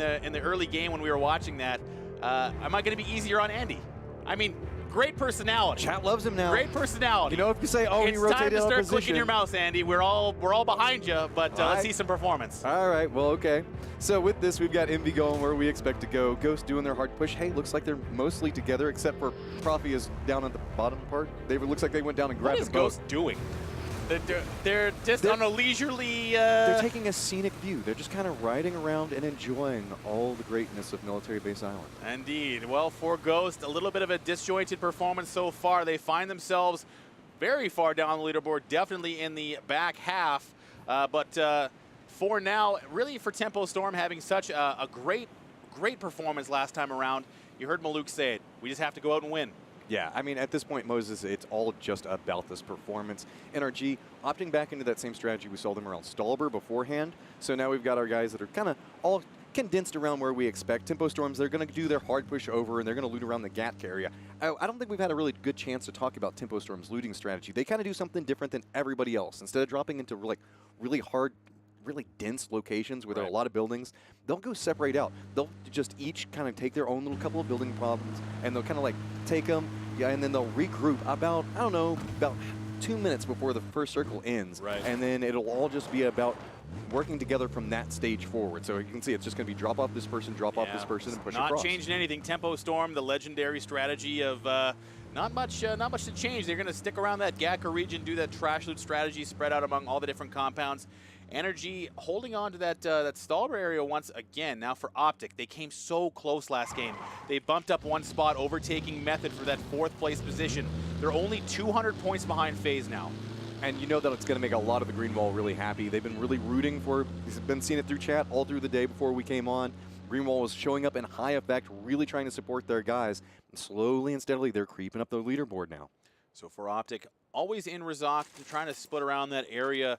in the early game when we were watching that, am I going to be easier on Andy? I mean, great personality. Chat loves him now. Great personality. You know, if you say, "Oh, he rotated it's time to start position. clicking your mouse, Andy. We're all behind you, but let's see some performance. All right. Well, okay. So with this, we've got Envy going where we expect to go. Ghost doing their hard push. Hey, looks like they're mostly together, except for Profi is down at the bottom part. It looks like they went down and grabbed them both. What is Ghost doing? They're just on a leisurely... They're taking a scenic view. They're just kind of riding around and enjoying all the greatness of Military Base Island. Indeed. Well, for Ghost, a little bit of a disjointed performance so far. They find themselves very far down the leaderboard, definitely in the back half. But for now, really for Tempo Storm having such a great performance last time around, you heard Maluk say it. We just have to go out and win. Yeah, I mean, at this point, Moses, it's all just about this performance. NRG opting back into that same strategy we saw them around Stalber beforehand. So now we've got our guys that are kind of all condensed around where we expect. Tempo Storms, they're going to do their hard push over, and they're going to loot around the GATK area. I don't think we've had a really good chance to talk about Tempo Storm's looting strategy. They kind of do something different than everybody else. Instead of dropping into like really hard, really dense locations where there are a lot of buildings, they'll go separate out. They'll just each kind of take their own little couple of building problems, and they'll kind of like take them, and then they'll regroup about, I don't know, about 2 minutes before the first circle ends. Right. And then it'll all just be about working together from that stage forward. So you can see it's just going to be drop off this person, drop off this person, and push across. Not changing anything. Tempo Storm, the legendary strategy of not much to change. They're going to stick around that Gakka region, do that trash loot strategy, spread out among all the different compounds. Energy holding on to that Stalber area once again. Now for Optic, they came so close last game. They bumped up one spot, overtaking Method for that 4th place position. They're only 200 points behind FaZe now. And you know that it's going to make a lot of the Green Wall really happy. They've been really rooting for, he's been seeing it through chat all through the day before we came on. Green Wall was showing up in high effect, really trying to support their guys. And slowly and steadily, they're creeping up the leaderboard now. So for Optic, always in Razak, trying to split around that area.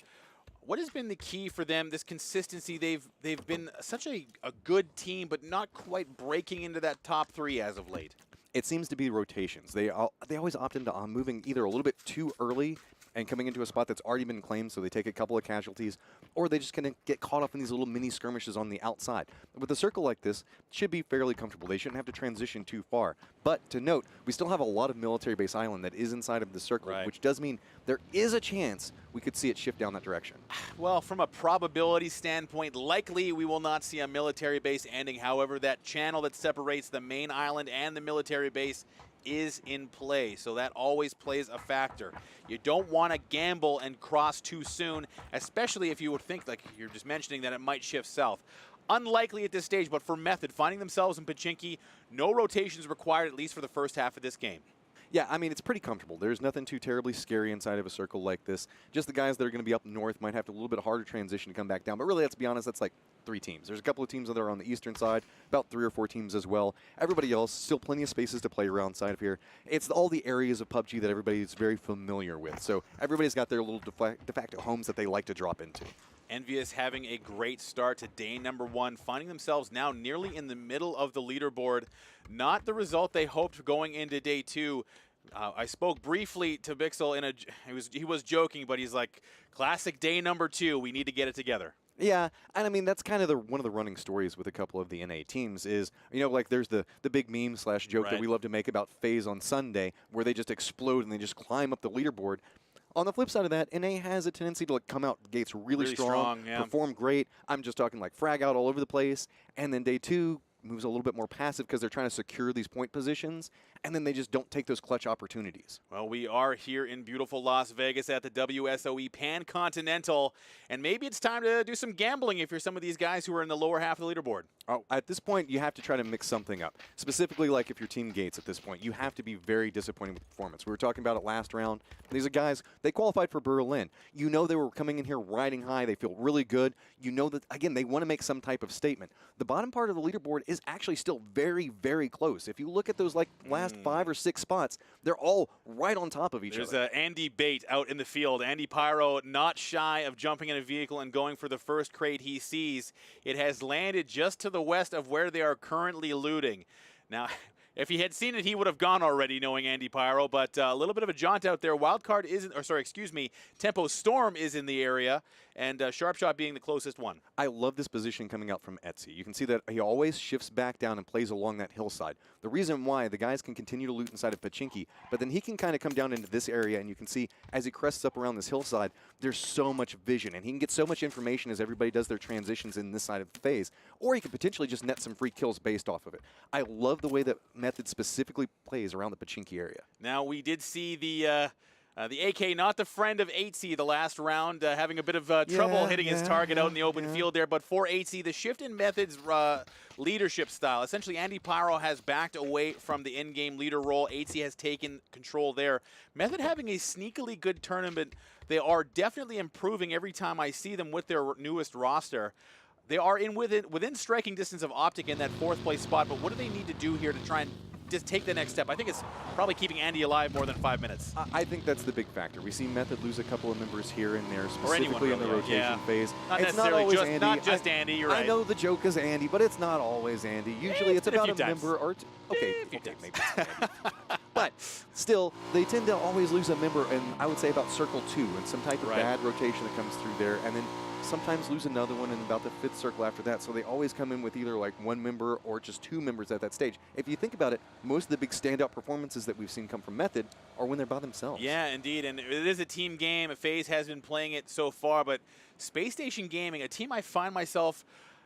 What has been the key for them, this consistency? They've been such a good team, but not quite breaking into that top 3 as of late. It seems to be rotations. They always opt into moving either a little bit too early and coming into a spot that's already been claimed, so they take a couple of casualties, or they just kind of get caught up in these little mini skirmishes on the outside. With a circle like this, it should be fairly comfortable. They shouldn't have to transition too far. But to note, we still have a lot of Military Base Island that is inside of the circle, which does mean there is a chance we could see it shift down that direction. Well, from a probability standpoint, likely we will not see a military base ending. However, that channel that separates the main island and the military base is in play, so that always plays a factor. You don't want to gamble and cross too soon, especially if you would think, like you're just mentioning, that it might shift south. Unlikely at this stage, but for Method, finding themselves in Pachinki, no rotations required, at least for the first half of this game. Yeah, I mean, it's pretty comfortable. There's nothing too terribly scary inside of a circle like this. Just the guys that are going to be up north might have a little bit harder transition to come back down. But really, let's be honest, that's like 3 teams. There's a couple of teams that are on the eastern side, about 3 or 4 teams as well. Everybody else, still plenty of spaces to play around side of here. It's all the areas of PUBG that everybody is very familiar with. So everybody's got their little de facto homes that they like to drop into. Envious having a great start to day number 1, finding themselves now nearly in the middle of the leaderboard. Not the result they hoped going into day 2. I spoke briefly to Bixel he was joking, but he's like, classic day number 2, we need to get it together. Yeah, and I mean, that's kind of one of the running stories with a couple of the NA teams is, you know, like there's the big meme / joke that we love to make about FaZe on Sunday, where they just explode and they just climb up the leaderboard. On the flip side of that, NA has a tendency to like come out gates really strong, perform great. I'm just talking like frag out all over the place, and then day 2 moves a little bit more passive because they're trying to secure these point positions, and then they just don't take those clutch opportunities. Well, we are here in beautiful Las Vegas at the WSOE Pan-Continental, and maybe it's time to do some gambling if you're some of these guys who are in the lower half of the leaderboard. Oh, at this point, you have to try to mix something up. Specifically, like if you're Team Gates at this point, you have to be very disappointed with performance. We were talking about it last round. These are guys, they qualified for Berlin. You know they were coming in here riding high. They feel really good. You know that, again, they want to make some type of statement. The bottom part of the leaderboard is actually still very, very close. If you look at those like last 5 or 6 spots, they're all right on top of each other. There's Andy Bate out in the field. Andy Pyro not shy of jumping in a vehicle and going for the first crate he sees. It has landed just to the west of where they are currently looting. Now, if he had seen it, he would have gone already, knowing Andy Pyro, but a little bit of a jaunt out there. Wildcard isn't, or sorry, excuse me, Tempo Storm is in the area, and Sharpshot being the closest one. I love this position coming out from Etsy. You can see that he always shifts back down and plays along that hillside. The reason why, the guys can continue to loot inside of Pachinki, but then he can kind of come down into this area, and you can see as he crests up around this hillside, there's so much vision, and he can get so much information as everybody does their transitions in this side of the phase, or he could potentially just net some free kills based off of it. I love the way that Method specifically plays around the Pachinki area. Now, we did see the AK, not the friend of 8C the last round, having a bit of trouble hitting his target out in the open field there. But for 8C, the shift in Method's leadership style. Essentially, Andy Pyro has backed away from the in-game leader role. 8C has taken control there. Method having a sneakily good tournament. They are definitely improving every time I see them with their newest roster. They are within striking distance of Optic in that 4th place spot, but what do they need to do here to try and just take the next step? I think it's probably keeping Andy alive more than 5 minutes. I think that's the big factor. We see Method lose a couple of members here and there, specifically in the rotation phase. Not it's necessarily not always just, Andy. not just Andy, you're right. I know the joke is Andy, but it's not always Andy. Usually it's about a member or two. Okay, maybe it's Andy. But still, they tend to always lose a member, and I would say about circle 2 and some type of bad rotation that comes through there, and then sometimes lose another one in about the 5th circle after that. So they always come in with either like 1 member or just 2 members at that stage. If you think about it, most of the big standout performances that we've seen come from Method are when they're by themselves. Yeah, indeed. And it is a team game. FaZe has been playing it so far, but Space Station Gaming, a team I find myself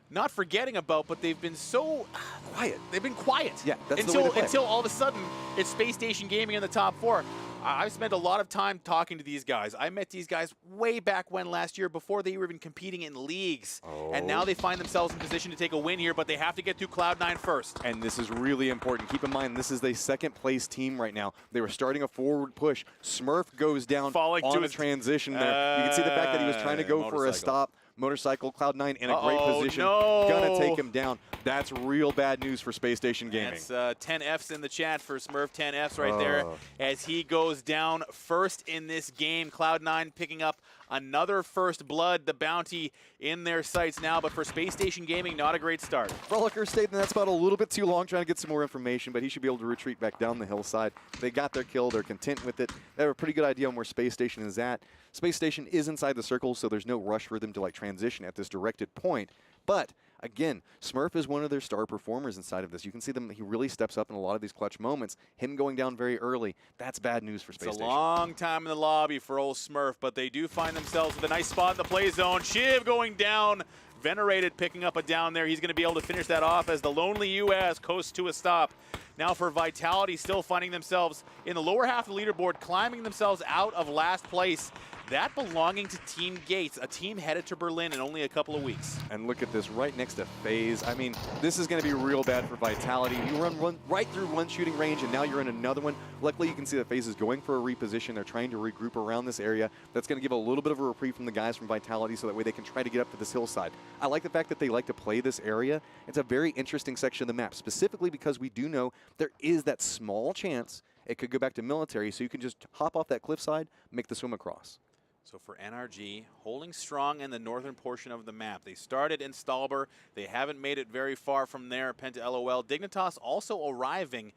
not forgetting about, but they've been so quiet. They've been quiet. Yeah, that's the way to play. Until all of a sudden, it's Space Station Gaming in the top 4. I've spent a lot of time talking to these guys. I met these guys way back when last year, before they were even competing in leagues. And now they find themselves in position to take a win here, but they have to get through Cloud9 first. And this is really important. Keep in mind, this is the 2nd place team right now. They were starting a forward push. Smurf goes down on the transition there. You can see the fact that he was trying to go for a stop. Motorcycle, Cloud9 in a great position. Gonna take him down. That's real bad news for Space Station Gaming. That's 10 Fs in the chat for Smurf, 10 Fs right there as he goes down first in this game. Cloud9 picking up another first blood, the bounty in their sights now, but for Space Station Gaming, not a great start. Frolicker stayed in that spot a little bit too long trying to get some more information, but he should be able to retreat back down the hillside. They got their kill. They're content with it. They have a pretty good idea on where Space Station is at. Space Station is inside the circle, so there's no rush for them to like transition at this directed point. But again, Smurf is one of their star performers inside of this. You can see them, he really steps up in a lot of these clutch moments. Him going down very early, that's bad news for Space Station. It's a long time in the lobby for old Smurf, but they do find themselves with a nice spot in the play zone. Shiv going down. Venerated picking up a down there. He's going to be able to finish that off as the Lonely US coasts to a stop. Now for Vitality, still finding themselves in the lower half of the leaderboard, climbing themselves out of last place. That belonging to Team Gates, a team headed to Berlin in only a couple of weeks. And look at this right next to FaZe. I mean, this is going to be real bad for Vitality. You run right through one shooting range, and now you're in another one. Luckily, you can see that FaZe is going for a reposition. They're trying to regroup around this area. That's going to give a little bit of a reprieve from the guys from Vitality, so that way they can try to get up to this hillside. I like the fact that they like to play this area. It's a very interesting section of the map, specifically because we do know there is that small chance it could go back to military, so you can just hop off that cliffside, make the swim across. So for NRG, holding strong in the northern portion of the map. They started in Stalber. They haven't made it very far from there. Penta LOL. Dignitas also arriving.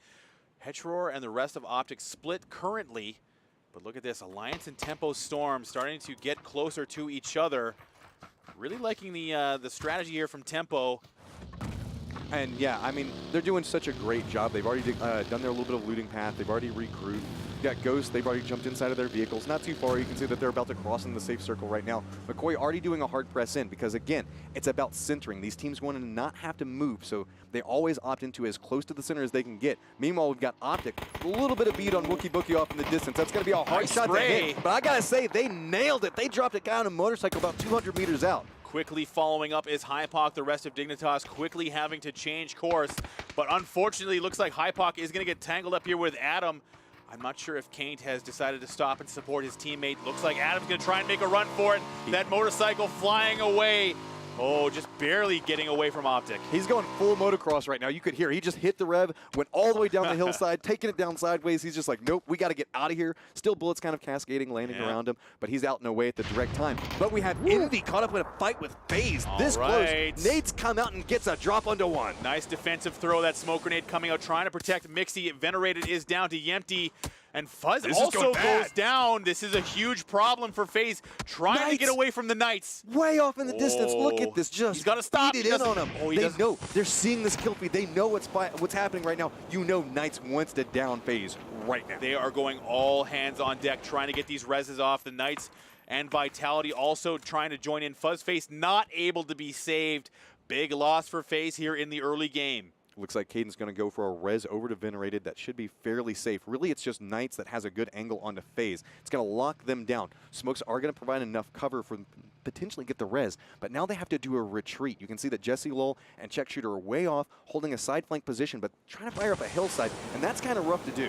Hetror and the rest of Optic split currently. But look at this. Alliance and Tempo Storm starting to get closer to each other. Really liking the strategy here from Tempo. And yeah, I mean, they're doing such a great job. They've already done their little bit of looting path. They've already regrouped. Got Ghost, they've already jumped inside of their vehicles. Not too far, you can see that they're about to cross in the safe circle right now. McCoy already doing a hard press in because, again, it's about centering. These teams want to not have to move, so they always opt into as close to the center as they can get. Meanwhile, we've got Optic. A little bit of beat on Wookie Bookie off in the distance. That's going to be a hard shot to hit. But I got to say, they nailed it. They dropped it down on a motorcycle about 200 meters out. Quickly following up is Hypoc, the rest of Dignitas quickly having to change course. But unfortunately, looks like Hypoc is going to get tangled up here with Adam. I'm not sure if Kaint has decided to stop and support his teammate. Looks like Adam's going to try and make a run for it. That motorcycle flying away. Oh, just barely getting away from Optic. He's going full motocross right now. You could hear he just hit the rev, went all the way down the hillside, taking it down sideways. He's just like, nope, we got to get out of here. Still bullets kind of cascading, landing around him, but he's out and away at the direct time. But we have Envy caught up in a fight with FaZe. This close. Nate's come out and gets a drop onto one. Nice defensive throw. That smoke grenade coming out, trying to protect Mixie. Venerated is down to Yempty. And Fuzz This is also going goes bad. down. This is a huge problem for FaZe, trying to get away from the Knights. Way off in the distance. Look at this. Just He's got to stop. beat it in on him. Oh, they know. They're seeing this kill feed. They know what's happening right now. You know Knights wants to down FaZe right now. They are going all hands on deck, trying to get these reses off. The Knights and Vitality also trying to join in. FaZe not able to be saved. Big loss for FaZe here in the early game. Looks like Caden's going to go for a res over to Venerated. That should be fairly safe. Really, it's just Knights that has a good angle onto FaZe. It's going to lock them down. Smokes are going to provide enough cover for potentially get the res, but now they have to do a retreat. You can see that Jesse Lowell and Check Shooter are way off, holding a side flank position, but trying to fire up a hillside, and that's kind of rough to do.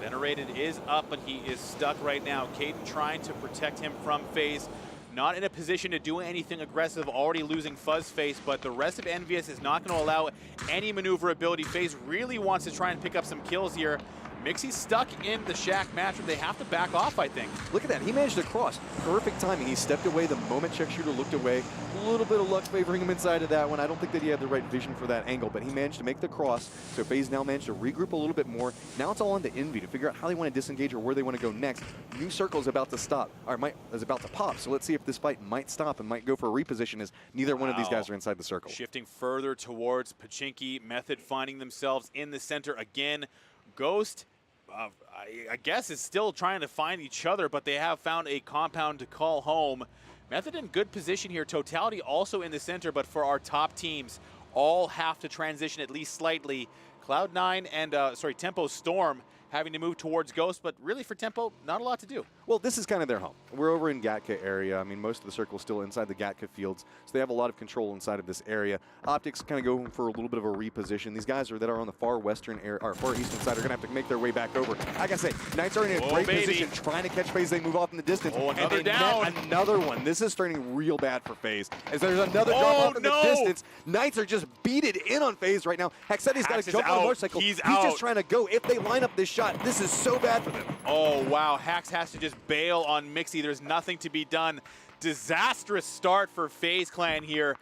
Venerated is up, but he is stuck right now. Caden trying to protect him from FaZe. Not in a position to do anything aggressive, already losing Fuzz Face, but the rest of Envious is not going to allow any maneuverability. FaZe really wants to try and pick up some kills here. Mixie's stuck in the Shack matchup. They have to back off, I think. Look at that. He managed to cross. Perfect timing. He stepped away the moment Check Shooter looked away. A little bit of luck favoring him inside of that one. I don't think that he had the right vision for that angle, but he managed to make the cross. So FaZe now managed to regroup a little bit more. Now it's all on to Envy to figure out how they want to disengage or where they want to go next. New circle is about to stop, or is about to pop. So let's see if this fight might stop and might go for a reposition as neither one of these guys are inside the circle. Shifting further towards Pachinki. Method finding themselves in the center again. Ghost, I guess, is still trying to find each other, but they have found a compound to call home. Method in good position here. Totality also in the center, but for our top teams, all have to transition at least slightly. Cloud9 and, Tempo Storm having to move towards Ghost, but really for Tempo, not a lot to do. Well, this is kind of their home. We're over in Gatka area. I mean, most of the circle is still inside the Gatka fields, so they have a lot of control inside of this area. Optics kind of going for a little bit of a reposition. These guys that are on the far western area, or far eastern side, are going to have to make their way back over. Like I say, Knights are in a great position, trying to catch FaZe. They move off in the distance. Oh, another and they down. net another one. This is turning real bad for FaZe, as there's another drop off in the distance. Knights are just beated in on FaZe right now. Hexetti's got to jump on the motorcycle. He's just trying to go. If they line up this shot, this is so bad for them. Oh, wow. Hax has to just bail on Mixie. There's nothing to be done. Disastrous start for FaZe Clan here.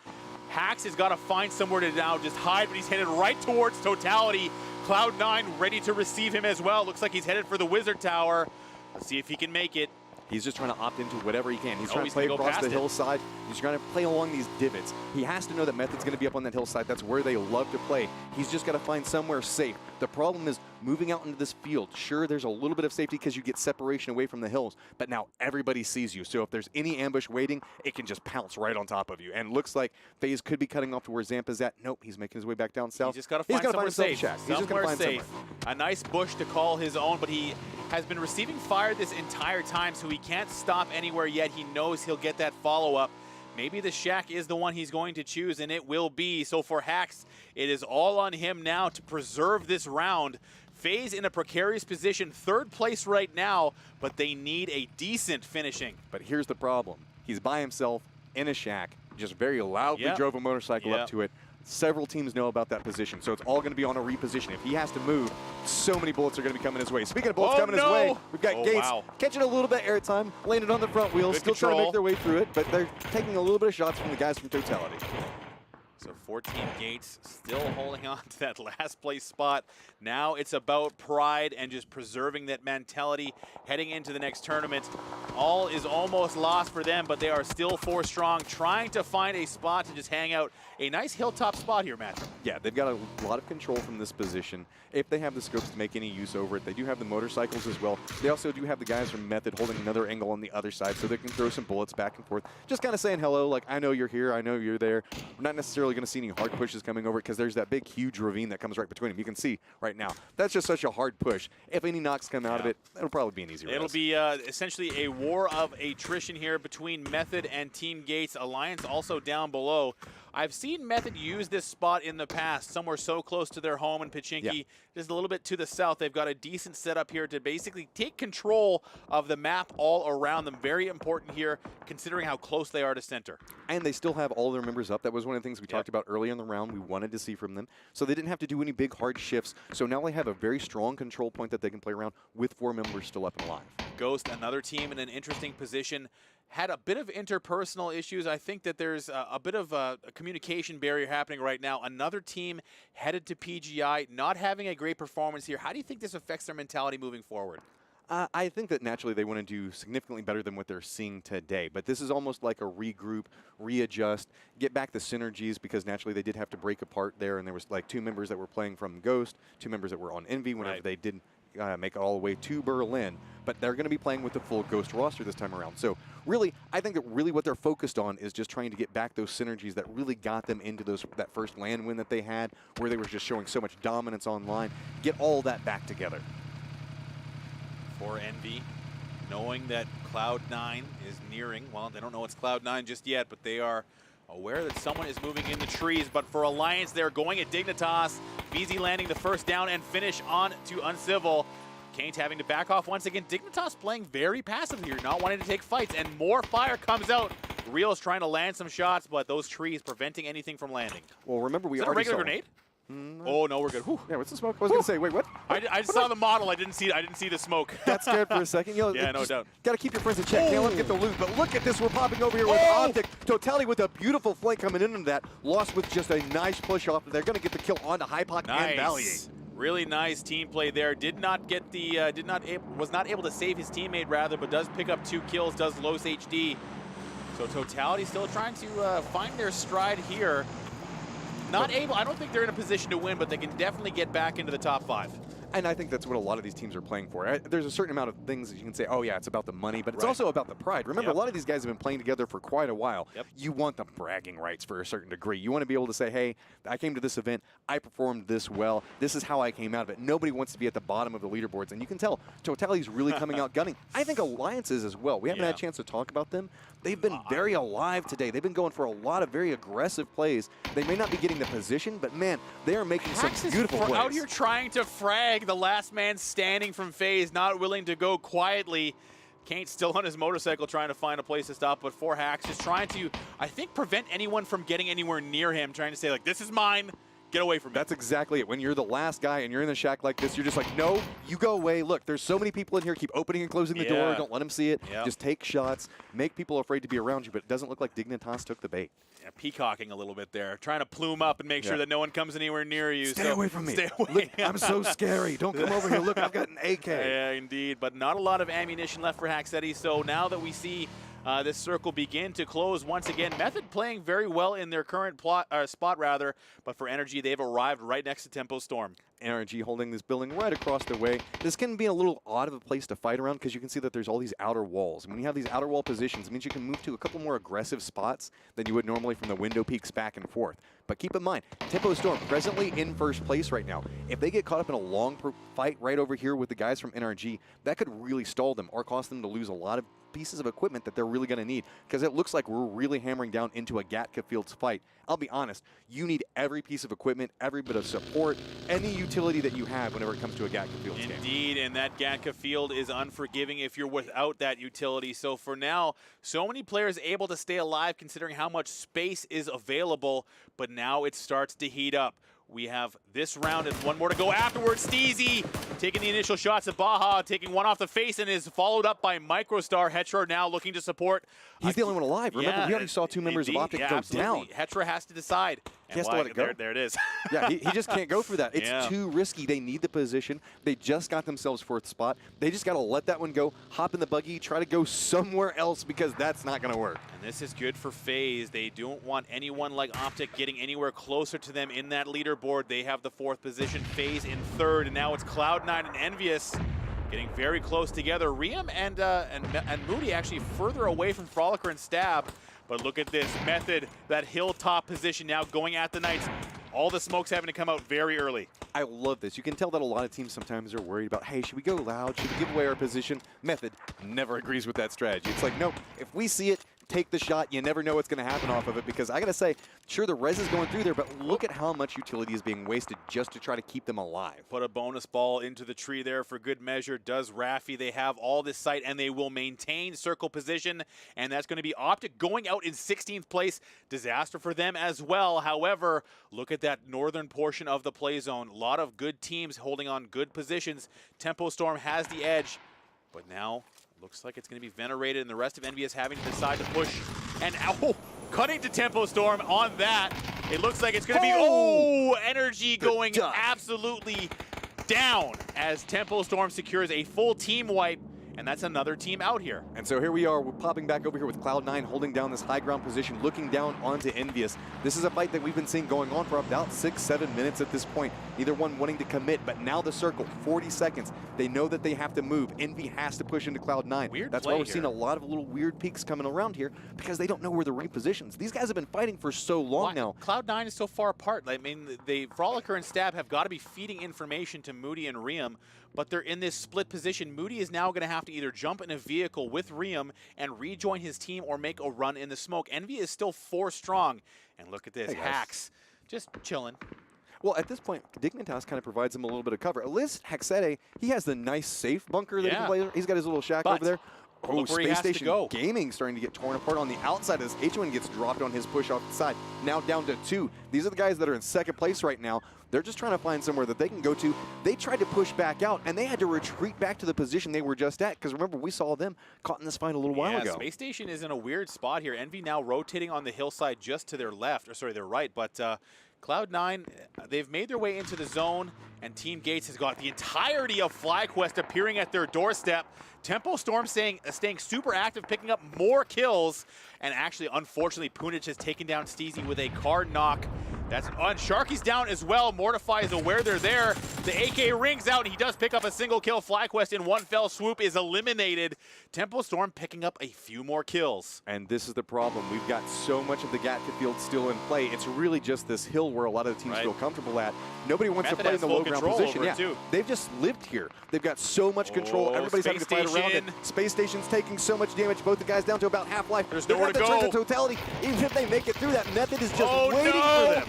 Hax has got to find somewhere to now just hide, but he's headed right towards Totality. Cloud9 ready to receive him as well. Looks like he's headed for the Wizard Tower. Let's see if he can make it. He's just trying to opt into whatever he can. He's trying to he's play gonna go across the past it. hillside. He's trying to play along these divots. He has to know that Method's going to be up on that hillside. That's where they love to play. He's just got to find somewhere safe. The problem is moving out into this field. Sure, there's a little bit of safety because you get separation away from the hills, but now everybody sees you. So if there's any ambush waiting, it can just pounce right on top of you. And looks like FaZe could be cutting off to where Zampa's at. Nope, he's making his way back down south. He's just got to find somewhere safe. Somewhere safe. A nice bush to call his own, but he has been receiving fire this entire time, so he can't stop anywhere yet. He knows he'll get that follow-up. Maybe the Shack is the one he's going to choose, and it will be. So for Hax, it is all on him now to preserve this round. FaZe in a precarious position, third place right now, but they need a decent finishing. But here's the problem. He's by himself in a Shack, just very loudly drove a motorcycle up to it. Several teams know about that position, so it's all going to be on a reposition. If he has to move, so many bullets are going to be coming his way. Speaking of bullets coming his way, we've got Gates catching a little bit of airtime, landed on the front wheel, still trying to make their way through it, but they're taking a little bit of shots from the guys from Totality. So 14 Gates still holding on to that last place spot. Now it's about pride and just preserving that mentality heading into the next tournament. All is almost lost for them, but they are still 4 strong, trying to find a spot to just hang out. A nice hilltop spot here, Matt. Yeah, they've got a lot of control from this position. If they have the scopes to make any use over it, they do have the motorcycles as well. They also do have the guys from Method holding another angle on the other side so they can throw some bullets back and forth. Just kind of saying hello, like, I know you're here, I know you're there. We're not necessarily going to see any hard pushes coming over because there's that big, huge ravine that comes right between them. You can see right now. That's just such a hard push. If any knocks come out of it, it'll probably be an easy It'll be essentially a war of attrition here between Method and Team Gates. Alliance also down below. I've seen Method use this spot in the past, somewhere so close to their home in Pachinki. Just a little bit to the south. They've got a decent setup here to basically take control of the map all around them. Very important here, considering how close they are to center. And they still have all their members up. That was one of the things we talked about earlier in the round we wanted to see from them. So they didn't have to do any big, hard shifts. So now they have a very strong control point that they can play around with 4 members still up and alive. Ghost, another team in an interesting position. had a bit of interpersonal issues. I think that there's a bit of a communication barrier happening right now. Another team headed to PGI, not having a great performance here. How do you think this affects their mentality moving forward? I think that naturally they want to do significantly better than what they're seeing today. But this is almost like a regroup, readjust, get back the synergies, because naturally they did have to break apart there. And there was like 2 members that were playing from Ghost, 2 members that were on Envy whenever they did make it all the way to Berlin. But they're going to be playing with the full Ghost roster this time around. So really, I think that really what they're focused on is just trying to get back those synergies that really got them into that first LAN win that they had, where they were just showing so much dominance online. Get all that back together. For Envy, knowing that Cloud9 is nearing, well, they don't know it's Cloud9 just yet, but they are aware that someone is moving in the trees. But for Alliance, they're going at Dignitas. VZ landing the first down and finish on to Uncivil. Kane's having to back off once again. Dignitas playing very passive here, not wanting to take fights, and more fire comes out. Real's trying to land some shots, but those trees preventing anything from landing. Well, remember we is that already a regular saw grenade? Oh no, we're good. Whew. Yeah, what's the smoke? I was going to say, wait, what? I saw the model. I didn't see the smoke. Got scared for a second. You know, yeah, no doubt. Got to keep your friends in check. Can't let them get the loot. But look at this. We're popping over here with Optic. Totality with a beautiful flank coming into that. Lost with just a nice push off. They're going to get the kill onto Hypoc and Valier. Really nice team play there. Did not get the was not able to save his teammate rather, but does pick up 2 kills. Does Los HD. So Totality still trying to find their stride here. Not able, I don't think they're in a position to win, but they can definitely get back into the top 5. And I think that's what a lot of these teams are playing for. There's a certain amount of things that you can say, oh yeah, it's about the money, but it's also about the pride. Remember, a lot of these guys have been playing together for quite a while. You want the bragging rights for a certain degree. You want to be able to say, hey, I came to this event, I performed this well, this is how I came out of it. Nobody wants to be at the bottom of the leaderboards, and you can tell Totality's really coming out gunning. I think Alliance is as well. We haven't had a chance to talk about them. They've been very alive today. They've been going for a lot of very aggressive plays. They may not be getting the position, but man, they are making some beautiful plays. Out here trying to frag the last man standing from FaZe, not willing to go quietly. Kane's still on his motorcycle trying to find a place to stop, but 4Hacks just trying to, I think, prevent anyone from getting anywhere near him, trying to say, like, this is mine. Get away from me. That's exactly it. When you're the last guy and you're in the shack like this, you're just like, no, you go away. Look, there's so many people in here. Keep opening and closing the door. Don't let them see it. Just take shots. Make people afraid to be around you, but it doesn't look like Dignitas took the bait. Yeah, peacocking a little bit there. Trying to plume up and make sure that no one comes anywhere near you. Stay away from me. Stay away. Look, I'm so scary. Don't come over here. Look, I've got an AK. Yeah, indeed. But not a lot of ammunition left for Hacksetti. So now that we see this circle begin to close once again. Method playing very well in their current spot, rather, but for Energy, they've arrived right next to Tempo Storm. Energy holding this building right across the way. This can be a little odd of a place to fight around because you can see that there's all these outer walls. And when you have these outer wall positions, it means you can move to a couple more aggressive spots than you would normally from the window peaks back and forth. But keep in mind, Tempo Storm presently in first place right now. If they get caught up in a long fight right over here with the guys from NRG, that could really stall them or cause them to lose a lot of pieces of equipment that they're really going to need, because it looks like we're really hammering down into a Gatka Fields fight. I'll be honest, you need every piece of equipment, every bit of support, any utility that you have whenever it comes to a Gatka Fields game. Indeed, and that Gatka Field is unforgiving if you're without that utility. So for now, so many players able to stay alive considering how much space is available, but now it starts to heat up. We have this round and one more to go afterwards. Steezy taking the initial shots at Baja, taking one off the face, and is followed up by Microstar. Hetra now looking to support. He's the only one alive. Remember, we already saw 2 members of Optic go down. Hetra has to decide. He has to let it go. There it is. Yeah, he just can't go for that. It's too risky. They need the position. They just got themselves 4th spot. They just got to let that one go, hop in the buggy, try to go somewhere else, because that's not going to work. And this is good for FaZe. They don't want anyone like Optic getting anywhere closer to them in that leaderboard. They have the 4th position, FaZe in 3rd, and now it's Cloud9 and Envious getting very close together. Riem and Moody actually further away from Frolicker and Stab. But look at this Method, that hilltop position now going at the Knights. All the smoke's having to come out very early. I love this. You can tell that a lot of teams sometimes are worried about, hey, should we go loud? Should we give away our position? Method never agrees with that strategy. It's like, no, if we see it, take the shot. You never know what's going to happen off of it, because I got to say, sure, the res is going through there, but look at how much utility is being wasted just to try to keep them alive. Put a bonus ball into the tree there for good measure. Does Raffi. They have all this sight, and they will maintain circle position, and that's going to be Optic going out in 16th place. Disaster for them as well. However, look at that northern portion of the play zone. A lot of good teams holding on good positions. Tempo Storm has the edge, but now Looks like it's going to be venerated, and the rest of Envious having to decide to push. And cutting to Tempo Storm on that. It looks like it's going to be, energy going absolutely down as Tempo Storm secures a full team wipe. And that's another team out here. And so here we are, we're popping back over here with Cloud9 holding down this high ground position, looking down onto Envious. This is a fight that we've been seeing going on for about 6-7 minutes at this point. Neither one wanting to commit, but now the circle, 40 seconds. They know that they have to move. Envy has to push into Cloud9. That's why we're seeing a lot of little weird peaks coming around here, because they don't know where the right positions. These guys have been fighting for so long now. Cloud9 is so far apart. I mean, Frolicker and Stab have got to be feeding information to Moody and Riem, but they're in this split position. Moody is now going to have to either jump in a vehicle with Riem and rejoin his team or make a run in the smoke. Envy is still 4 strong. And look at this, Hacks just chilling. Well, at this point, Dignitas kind of provides him a little bit of cover. At least Hexete, he has the nice safe bunker that he can play. He's got his little shack over there. Oh, Space Station Gaming starting to get torn apart on the outside as H1 gets dropped on his push off the side. Now down to 2. These are the guys that are in second place right now. They're just trying to find somewhere that they can go to. They tried to push back out, and they had to retreat back to the position they were just at, because remember, we saw them caught in this fight a little while ago. Space Station is in a weird spot here. Envy now rotating on the hillside just to their left, or sorry, their right, but Cloud9, they've made their way into the zone, and Team Gates has got the entirety of FlyQuest appearing at their doorstep. Tempo Storm staying super active, picking up more kills, and actually, unfortunately, Punich has taken down Steezy with a card knock. That's on. Sharky's down as well. Mortify is aware they're there. The AK rings out, and he does pick up a single kill. FlyQuest in one fell swoop is eliminated. Tempo Storm picking up a few more kills. And this is the problem. We've got so much of the Gatka field still in play. It's really just this hill where a lot of the teams feel comfortable at. Nobody wants to play in the low ground position. They've just lived here. They've got so much control. Everybody's having to fight around it. Space Station's taking so much damage. Both the guys down to about half-life. There's nowhere to go. The totality. Even if they make it through, that Method is just waiting for them.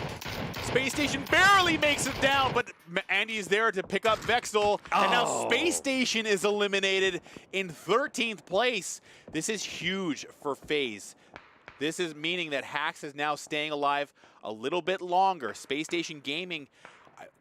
Space Station barely makes it down, but Andy's there to pick up Vexel. And now Space Station is eliminated in 13th place. This is huge for FaZe. This is meaning that Hax is now staying alive a little bit longer. Space Station Gaming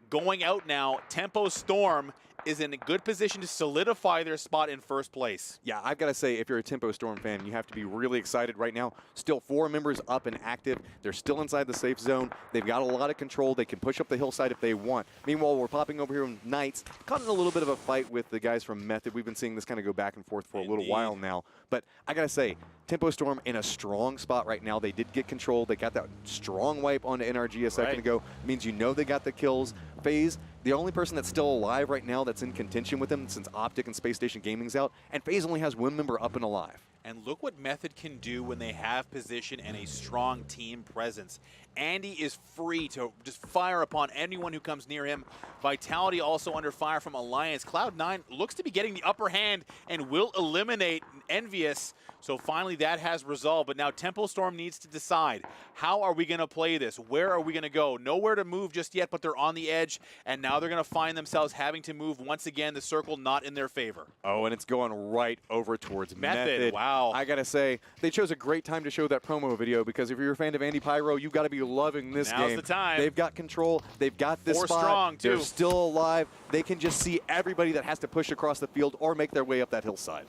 going out now. Tempo Storm is in a good position to solidify their spot in first place. Yeah, I've got to say, if you're a Tempo Storm fan, you have to be really excited right now. Still 4 members up and active. They're still inside the safe zone. They've got a lot of control. They can push up the hillside if they want. Meanwhile, we're popping over here in Knights, caught in a little bit of a fight with the guys from Method. We've been seeing this kind of go back and forth for a little while now. But I got to say, Tempo Storm in a strong spot right now. They did get control. They got that strong wipe onto NRG a second ago. It means you know they got the kills. FaZe, the only person that's still alive right now that's in contention with them since Optic and Space Station Gaming's out, and FaZe only has 1 member up and alive. And look what Method can do when they have position and a strong team presence. Andy is free to just fire upon anyone who comes near him. Vitality also under fire from Alliance. Cloud9 looks to be getting the upper hand and will eliminate Envious. So finally that has resolved, but now Tempo Storm needs to decide, how are we going to play this? Where are we going to go? Nowhere to move just yet, but they're on the edge, and now they're going to find themselves having to move once again, the circle not in their favor. Oh, and it's going right over towards Method. Wow. I got to say, they chose a great time to show that promo video, because if you're a fan of Andy Pyro, you've got to be loving this game. Now's the time. They've got control. They've got this spot. Strong, too. They're still alive. They can just see everybody that has to push across the field or make their way up that hillside.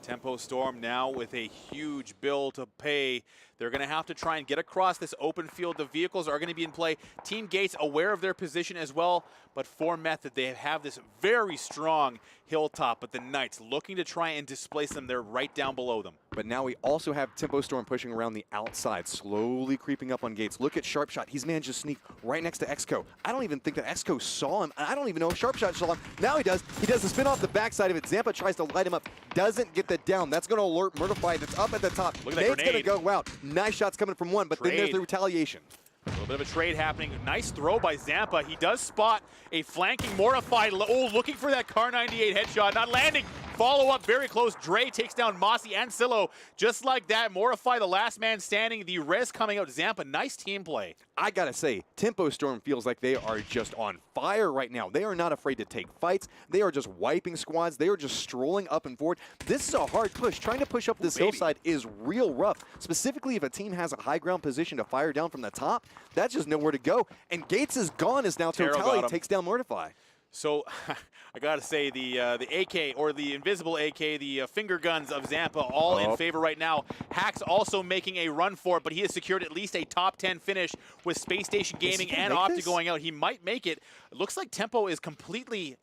Tempo Storm now with a huge bill to pay. They're going to have to try and get across this open field. The vehicles are going to be in play. Team Gates aware of their position as well, but for Method, they have this very strong hilltop, but the Knights looking to try and displace them. They're right down below them. But now we also have Tempo Storm pushing around the outside, slowly creeping up on Gates. Look at Sharpshot. He's managed to sneak right next to Exco. I don't even think that Exco saw him. I don't even know if Sharpshot saw him. Now he does. He does the spin off the backside of it. Zampa tries to light him up. Doesn't get the down. That's going to alert Murtify. That's up at the top. Look at that Nate's going to go out. Nice shots coming from one, but then there's the retaliation. A little bit of a trade happening. Nice throw by Zampa. He does spot a flanking Mortify. Oh, looking for that Car 98 headshot. Not landing. Follow up very close. Dre takes down Mossy and Silo. Just like that, Mortify, the last man standing. The res coming out. Zampa, nice team play. I gotta say, Tempo Storm feels like they are just on fire right now. They are not afraid to take fights. They are just wiping squads. They are just strolling up and forward. This is a hard push. Trying to push up this hillside is real rough. Specifically, if a team has a high ground position to fire down from the top, that's just nowhere to go. And Gates is gone as now Totality takes down Mortify. So I gotta say the AK or the invisible AK, the finger guns of Zampa, all in favor right now. Hack's also making a run for it, but he has secured at least a top 10 finish with Space Station Gaming and Optic going out. He might make it. It looks like Tempo is completely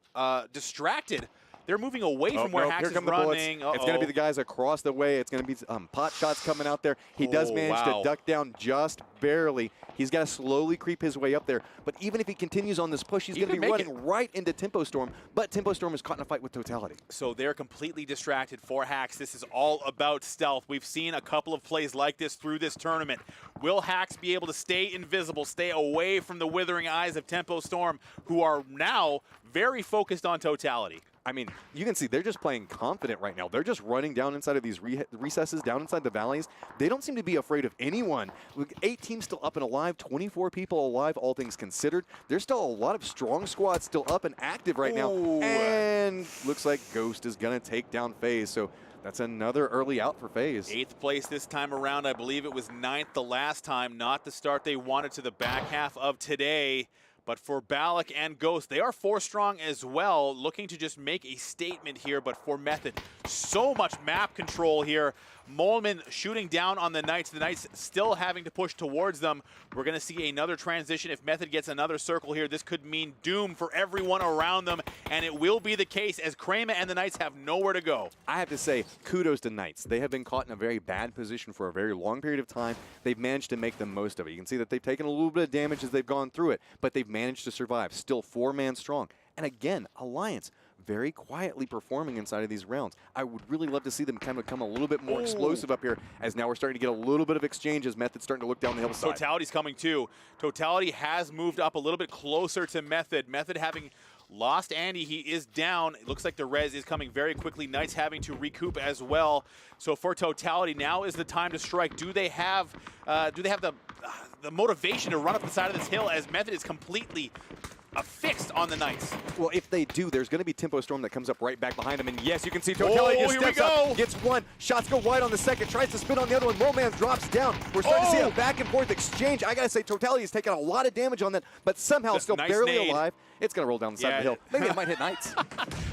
distracted. They're moving away from where Hax is running. It's going to be the guys across the way. It's going to be pot shots coming out there. He does manage to duck down just barely. He's got to slowly creep his way up there. But even if he continues on this push, he's going to be running right into Tempo Storm. But Tempo Storm is caught in a fight with Totality. So they're completely distracted for Hax. This is all about stealth. We've seen a couple of plays like this through this tournament. Will Hax be able to stay invisible, stay away from the withering eyes of Tempo Storm, who are now very focused on Totality? I mean, you can see they're just playing confident right now. They're just running down inside of these recesses, down inside the valleys. They don't seem to be afraid of anyone. Look, 8 teams still up and alive, 24 people alive, all things considered. There's still a lot of strong squads still up and active right now. And looks like Ghost is going to take down FaZe. So that's another early out for FaZe. 8th place this time around. I believe it was 9th the last time. Not the start they wanted to the back half of today. But for Balak and Ghost, they are 4 strong as well, looking to just make a statement here. But for Method, so much map control here. Molman shooting down on the Knights still having to push towards them. We're going to see another transition. If Method gets another circle here, this could mean doom for everyone around them, and it will be the case as Krema and the Knights have nowhere to go. I have to say, kudos to Knights. They have been caught in a very bad position for a very long period of time. They've managed to make the most of it. You can see that they've taken a little bit of damage as they've gone through it, but they've managed to survive. Still 4-man strong. And again, Alliance very quietly performing inside of these rounds. I would really love to see them kind of become a little bit more explosive up here, as now we're starting to get a little bit of exchange as Method's starting to look down the hillside. Totality's coming too. Totality has moved up a little bit closer to Method. Method having lost Andy, he is down. It looks like the res is coming very quickly. Knights having to recoup as well. So for Totality, now is the time to strike. Do they have the motivation to run up the side of this hill as Method is completely affixed on the Knights? Well, if they do, there's going to be Tempo Storm that comes up right back behind him. And yes, you can see Totality just steps up, gets one. Shots go wide on the second, tries to spin on the other one. Roman drops down. We're starting to see a back and forth exchange. I got to say, Totality has taken a lot of damage on that, but somehow still barely alive. It's going to roll down the side of the hill. Maybe it might hit Knights.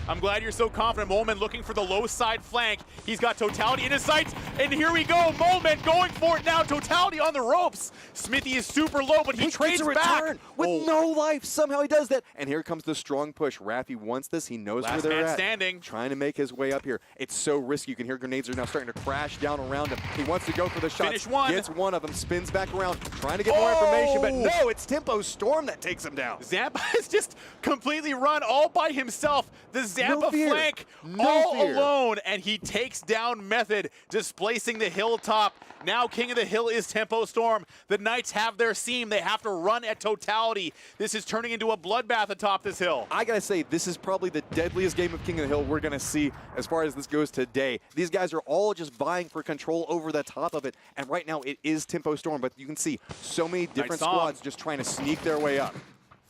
I'm glad you're so confident. Molman looking for the low side flank. He's got Totality in his sights, and here we go. Molman going for it now. Totality on the ropes. Smithy is super low, but he trades back. With no life. Somehow he does that. And here comes the strong push. Rafi wants this. He knows where they're at. Standing. Trying to make his way up here. It's so risky. You can hear grenades are now starting to crash down around him. He wants to go for the shot. Finish one. Gets one of them. Spins back around. Trying to get more information, but no, it's Tempo Storm that takes him down. Zampa has just completely run all by himself. The Zampa flank all alone, and he takes down Method, displacing the hilltop. Now King of the Hill is Tempo Storm. The Knights have their seam. They have to run at Totality. This is turning into a bloodbath atop this hill. I gotta say, this is probably the deadliest game of King of the Hill we're gonna see as far as this goes today. These guys are all just vying for control over the top of it, and right now it is Tempo Storm, but you can see so many different squads just trying to sneak their way up.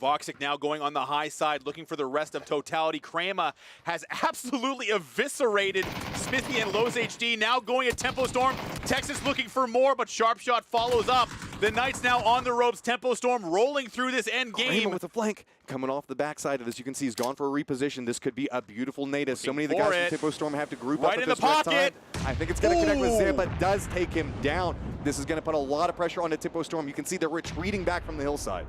Voxic now going on the high side, looking for the rest of Totality. Krema has absolutely eviscerated Smithy and Lowe's HD, now going at Tempo Storm. Texas looking for more, but Sharpshot follows up. The Knights now on the ropes. Tempo Storm rolling through this end game. Krema with a flank coming off the backside of this. You can see he's gone for a reposition. This could be a beautiful nade. So many of the guys from Tempo Storm have to group up in the pocket. I think it's going to connect with Zampa. Does take him down. This is going to put a lot of pressure on the Tempo Storm. You can see they're retreating back from the hillside.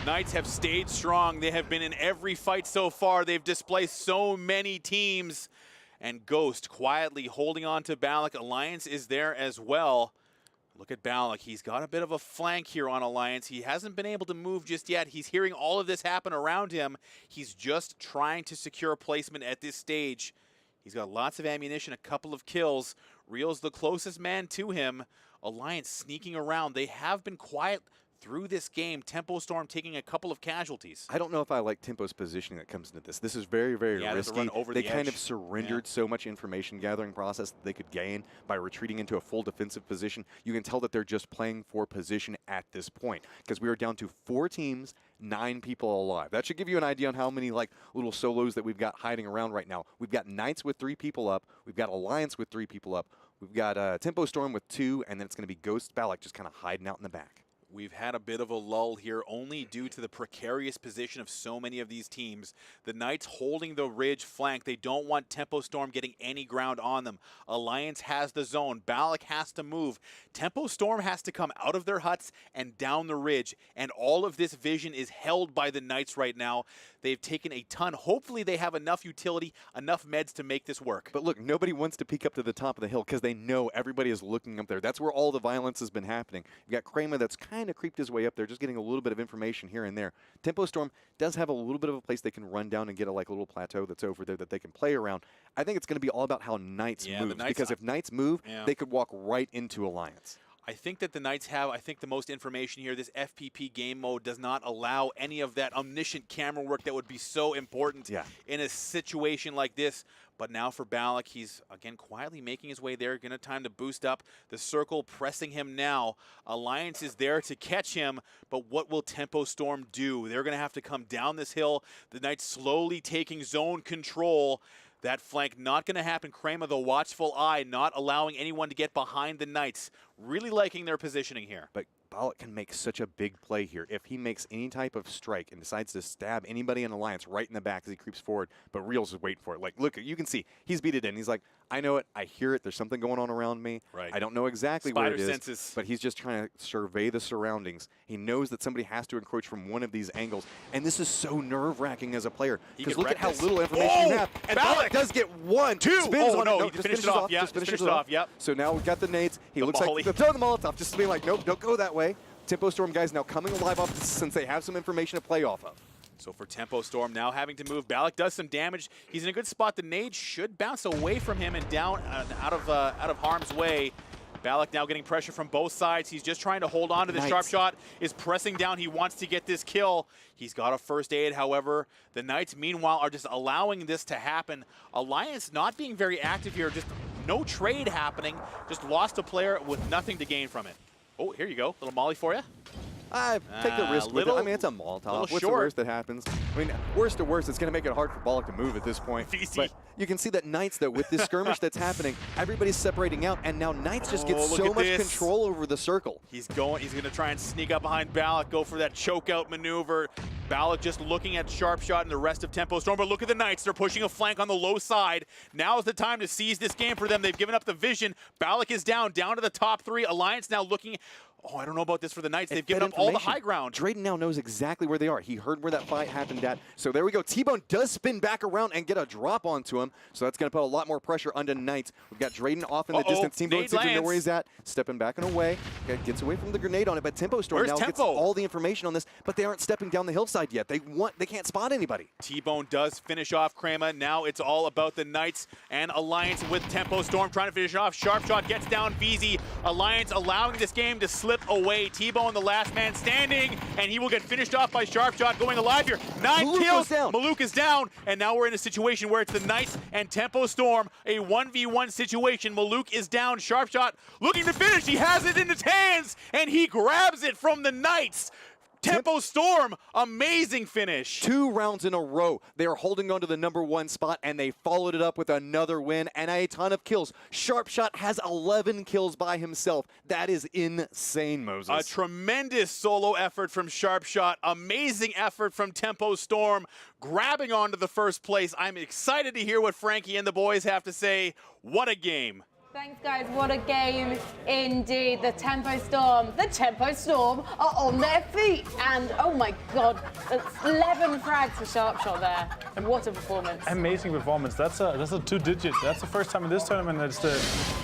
Knights have stayed strong. They have been in every fight so far. They've displaced so many teams. And Ghost quietly holding on to Balak. Alliance is there as well. Look at Balak. He's got a bit of a flank here on Alliance. He hasn't been able to move just yet. He's hearing all of this happen around him. He's just trying to secure placement at this stage. He's got lots of ammunition, a couple of kills. Real's the closest man to him. Alliance sneaking around. They have been quiet through this game. Tempo Storm taking a couple of casualties. I don't know if I like Tempo's positioning that comes into this. This is very, very risky. They kind of surrendered so much information gathering process that they could gain by retreating into a full defensive position. You can tell that they're just playing for position at this point, because we are down to 4 teams, 9 people alive. That should give you an idea on how many like little solos that we've got hiding around right now. We've got Knights with 3 people up. We've got Alliance with 3 people up. We've got Tempo Storm with 2, and then it's going to be Ghost Balak just kind of hiding out in the back. We've had a bit of a lull here only due to the precarious position of so many of these teams. The Knights holding the ridge flank. They don't want Tempo Storm getting any ground on them. Alliance has the zone. Balak has to move. Tempo Storm has to come out of their huts and down the ridge. And all of this vision is held by the Knights right now. They've taken a ton. Hopefully they have enough utility, enough meds to make this work. But look, nobody wants to peek up to the top of the hill because they know everybody is looking up there. That's where all the violence has been happening. You've got Kramer that's kind of creeped his way up there, just getting a little bit of information here and there. Tempo Storm does have a little bit of a place they can run down and get a little plateau that's over there that they can play around. I think it's going to be all about how Knights move, because if Knights move, they could walk right into Alliance. I think that the Knights have, the most information here. This FPP game mode does not allow any of that omniscient camera work that would be so important in a situation like this. But now for Balak, he's, again, quietly making his way there. Gonna time to boost up. The circle pressing him now. Alliance is there to catch him, but what will Tempo Storm do? They're gonna have to come down this hill. The Knights slowly taking zone control. That flank not going to happen. Kramer, the watchful eye, not allowing anyone to get behind the Knights. Really liking their positioning here. But Balak can make such a big play here. If he makes any type of strike and decides to stab anybody in Alliance right in the back as he creeps forward, but Reels is waiting for it. Like, look, you can see, he's beat it in. He's like, I know it. I hear it. There's something going on around me. Right. I don't know exactly where it is, senses. but he's just trying to survey the surroundings. He knows that somebody has to encroach from one of these angles, and this is so nerve-wracking as a player because look at how little information you have. And Balak does get one. Two. Spins on no, it. he just finished it off. Yeah, just finished it off. Yep. So now we've got the nades. He looks like they're throwing the Molotov, just to be like, nope, don't go that way. Tempo Storm guys now coming alive off this since they have some information to play off of. So for Tempo Storm now having to move, Balak does some damage. He's in a good spot. The nade should bounce away from him and down out of harm's way. Balak now getting pressure from both sides. He's just trying to hold on to the sharp shot. Is pressing down. He wants to get this kill. He's got a first aid, however. The Knights, meanwhile, are just allowing this to happen. Alliance not being very active here. Just no trade happening. Just lost a player with nothing to gain from it. Oh, here you go. Little molly for you. I take the risk with it. I mean, it's a Molotov. What's the worst that happens? I mean, worst to worst, it's going to make it hard for Balak to move at this point. But you can see that Knights, though, with this skirmish that's happening, everybody's separating out, and now Knights just get so much control over the circle. He's going to try and sneak up behind Balak, go for that choke-out maneuver. Balak just looking at Sharp Shot and the rest of Tempo Storm, but look at the Knights. They're pushing a flank on the low side. Now is the time to seize this game for them. They've given up the vision. Balak is down to the top three. Alliance now looking. Oh, I don't know about this for the Knights. They've given up all the high ground. Drayden now knows exactly where they are. He heard where that fight happened at. So there we go. T-Bone does spin back around and get a drop onto him. So that's going to put a lot more pressure onto Knights. We've got Drayden off in the distance. T-Bone seems to know where he's at. Stepping back and away. Okay, gets away from the grenade on it. But Tempo Storm now gets all the information on this. But they aren't stepping down the hillside yet. They can't spot anybody. T-Bone does finish off Kramer. Now it's all about the Knights and Alliance with Tempo Storm trying to finish it off. Sharp Shot gets down VZ. Alliance allowing this game to slip away. T-Bone the last man standing, and he will get finished off by Sharp Shot going alive here. 9 kills. Maluk is down, and now we're in a situation where it's the Knights and Tempo Storm. A 1v1 situation. Maluk is down. Sharp Shot looking to finish. He has it in his hands, and he grabs it from the Knights. Tempo Storm, amazing finish. 2 rounds in a row. They are holding on to the #1 spot, and they followed it up with another win and a ton of kills. Sharp Shot has 11 kills by himself. That is insane, Moses. A tremendous solo effort from Sharp Shot. Amazing effort from Tempo Storm, grabbing onto the first place. I'm excited to hear what Frankie and the boys have to say. What a game. Thanks, guys. What a game indeed. The Tempo Storm are on their feet. And, oh, my God, that's 11 frags for Sharp Shot there. And what a performance. Amazing performance. That's a 2-digit. That's the first time in this tournament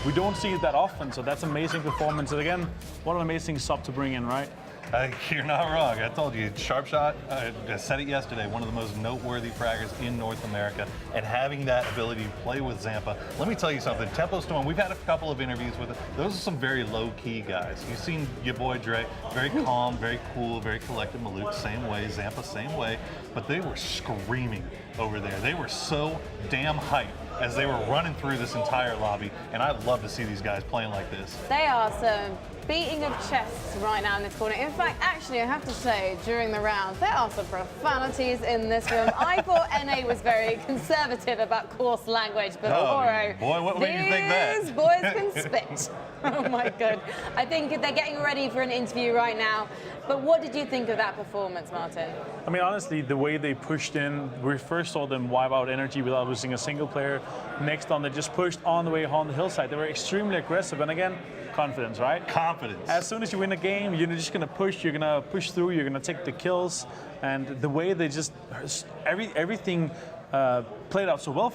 we don't see it that often. So that's amazing performance. And, again, what an amazing sub to bring in, right? You're not wrong. I told you, Sharp Shot, I said it yesterday, one of the most noteworthy fraggers in North America, and having that ability to play with Zampa. Let me tell you something, Tempo Storm, we've had a couple of interviews with it. Those are some very low-key guys. You've seen your boy Dre, very calm, very cool, very collected. Maluk, same way. Zampa, same way. But they were screaming over there. They were so damn hyped as they were running through this entire lobby, and I'd love to see these guys playing like this. They are some beating of chests right now in this corner. In fact, actually, I have to say, during the round, there are some profanities in this room. I thought NA was very conservative about coarse language, but boy, what made you think that? These boys can spit. Oh my God. I think they're getting ready for an interview right now. But what did you think of that performance, Martin? I mean, honestly, the way they pushed in, we first saw them wipe out energy without losing a single player. Next on, they just pushed on the way on the hillside. They were extremely aggressive. And again, confidence, right? Confidence. As soon as you win a game, you're just going to push. You're going to push through. You're going to take the kills. And the way they just, everything played out so well.